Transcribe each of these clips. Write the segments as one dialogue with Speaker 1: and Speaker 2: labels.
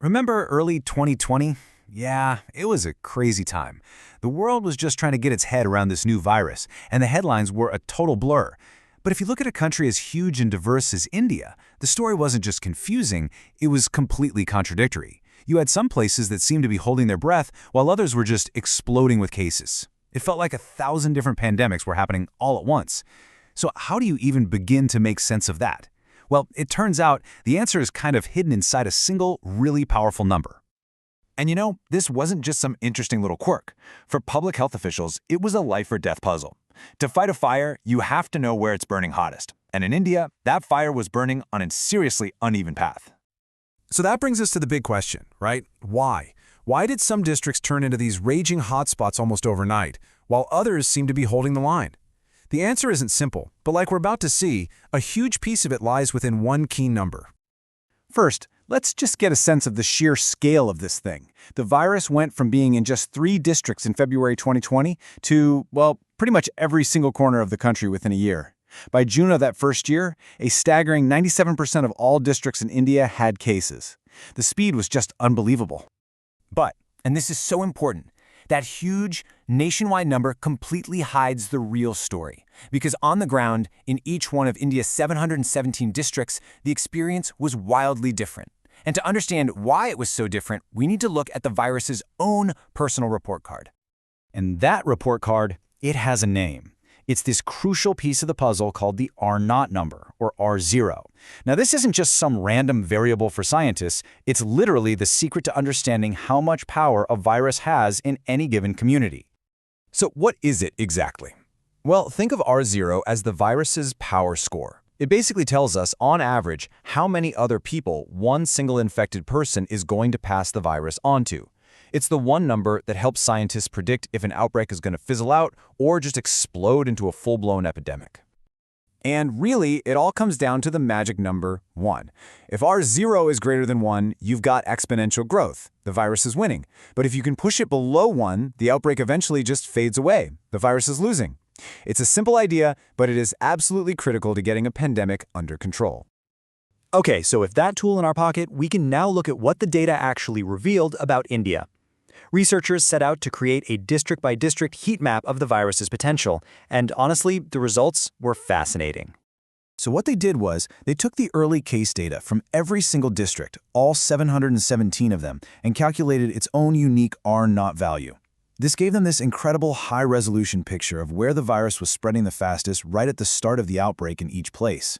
Speaker 1: Remember early 2020? Yeah, it was a crazy time. The world was just trying to get its head around this new virus, and the headlines were a total blur. But if you look at a country as huge and diverse as India, the story wasn't just confusing, it was completely contradictory. You had some places that seemed to be holding their breath, while others were just exploding with cases. It felt like 1,000 different pandemics were happening all at once. So how do you even begin to make sense of that? Well, it turns out the answer is kind of hidden inside a single, really powerful number.
Speaker 2: And this wasn't just some interesting little quirk. For public health officials, it was a life or death puzzle. To fight a fire, you have to know where it's burning hottest. And in India, that fire was burning on a seriously uneven path.
Speaker 3: So that brings us to the big question, right? Why? Why did some districts turn into these raging hotspots almost overnight, while others seem to be holding the line? The answer isn't simple, but like we're about to see, a huge piece of it lies within one key number.
Speaker 1: First, let's just get a sense of the sheer scale of this thing. The virus went from being in just 3 districts in February 2020 to, well, pretty much every single corner of the country within a year. By June of that first year, a staggering 97% of all districts in India had cases. The speed was just unbelievable.
Speaker 4: But, and this is so important, that huge nationwide number completely hides the real story. Because on the ground, in each one of India's 717 districts, the experience was wildly different. And to understand why it was so different, we need to look at the virus's own personal report card.
Speaker 1: And that report card, it has a name. It's this crucial piece of the puzzle called the R0 number, or R0. Now, this isn't just some random variable for scientists. It's literally the secret to understanding how much power a virus has in any given community.
Speaker 3: So what is it exactly? Well, think of R0 as the virus's power score. It basically tells us, on average, how many other people one single infected person is going to pass the virus onto. It's the one number that helps scientists predict if an outbreak is going to fizzle out or just explode into a full-blown epidemic.
Speaker 1: And really, it all comes down to the magic number 1. If R0 is greater than 1, you've got exponential growth. The virus is winning. But if you can push it below 1, the outbreak eventually just fades away. The virus is losing. It's a simple idea, but it is absolutely critical to getting a pandemic under control.
Speaker 5: Okay, so with that tool in our pocket, we can now look at what the data actually revealed about India. Researchers set out to create a district-by-district heat map of the virus's potential, and honestly, the results were fascinating.
Speaker 1: So what they did was, they took the early case data from every single district, all 717 of them, and calculated its own unique R0 value. This gave them this incredible high-resolution picture of where the virus was spreading the fastest right at the start of the outbreak in each place.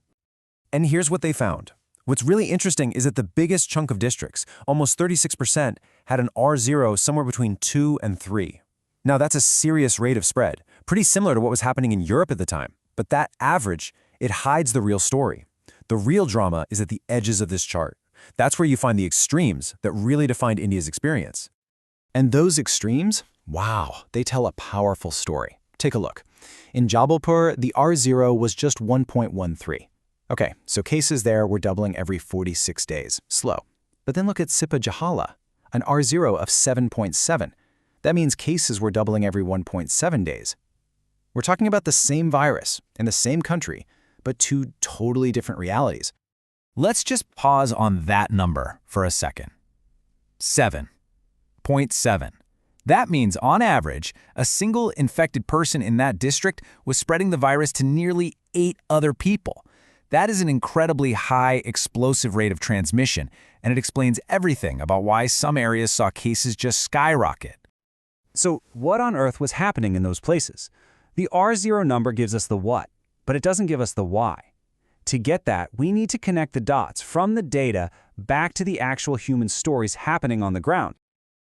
Speaker 3: And here's what they found. What's really interesting is that the biggest chunk of districts, almost 36%, had an R0 somewhere between 2 and 3. Now that's a serious rate of spread, pretty similar to what was happening in Europe at the time. But that average, it hides the real story. The real drama is at the edges of this chart. That's where you find the extremes that really defined India's experience.
Speaker 1: And those extremes? Wow, they tell a powerful story. Take a look. In Jabalpur, the R0 was just 1.13. Okay, so cases there were doubling every 46 days. Slow. But then look at Sipa Jahala, an R0 of 7.7. That means cases were doubling every 1.7 days. We're talking about the same virus in the same country, but 2 totally different realities. Let's just pause on that number for a second. 7.7. That means, on average, a single infected person in that district was spreading the virus to nearly 8 other people. That is an incredibly high, explosive rate of transmission, and it explains everything about why some areas saw cases just skyrocket.
Speaker 5: So what on earth was happening in those places? The R0 number gives us the what, but it doesn't give us the why. To get that, we need to connect the dots from the data back to the actual human stories happening on the ground.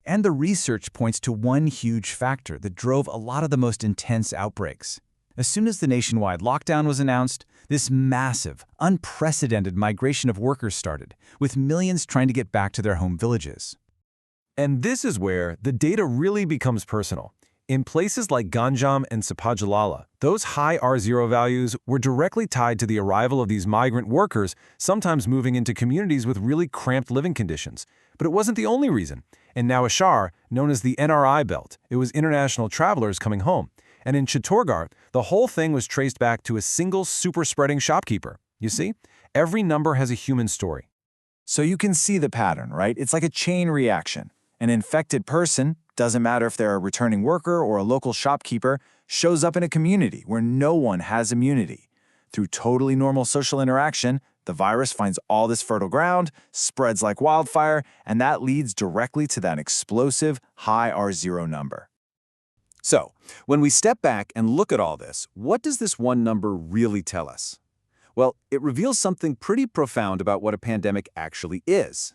Speaker 1: And the research points to one huge factor that drove a lot of the most intense outbreaks. As soon as the nationwide lockdown was announced, this massive, unprecedented migration of workers started, with millions trying to get back to their home villages.
Speaker 3: And this is where the data really becomes personal. In places like Ganjam and Sipajalala, those high R0 values were directly tied to the arrival of these migrant workers, sometimes moving into communities with really cramped living conditions. But it wasn't the only reason. In Nawashar, known as the NRI belt, it was international travelers coming home. And in Chittorgarh, the whole thing was traced back to a single super-spreading shopkeeper. You see, every number has a human story.
Speaker 2: So you can see the pattern, right? It's like a chain reaction. An infected person, doesn't matter if they're a returning worker or a local shopkeeper, shows up in a community where no one has immunity. Through totally normal social interaction, the virus finds all this fertile ground, spreads like wildfire, and that leads directly to that explosive high R0 number.
Speaker 3: So, when we step back and look at all this, what does this one number really tell us? Well, it reveals something pretty profound about what a pandemic actually is.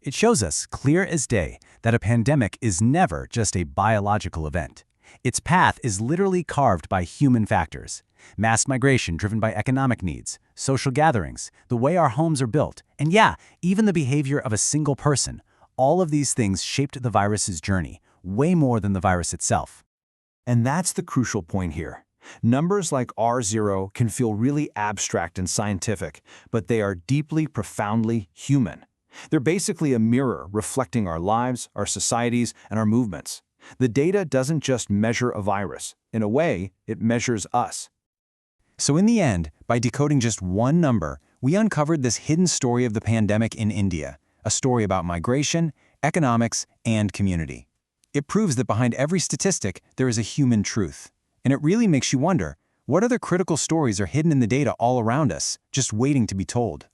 Speaker 1: It shows us, clear as day, that a pandemic is never just a biological event. Its path is literally carved by human factors. Mass migration driven by economic needs, social gatherings, the way our homes are built, and yeah, even the behavior of a single person. All of these things shaped the virus's journey, way more than the virus itself.
Speaker 3: And that's the crucial point here. Numbers like R0 can feel really abstract and scientific, but they are deeply, profoundly human. They're basically a mirror reflecting our lives, our societies, and our movements. The data doesn't just measure a virus. In a way, it measures us.
Speaker 1: So in the end, by decoding just one number, we uncovered this hidden story of the pandemic in India, a story about migration, economics, and community. It proves that behind every statistic, there is a human truth. And it really makes you wonder, what other critical stories are hidden in the data all around us, just waiting to be told?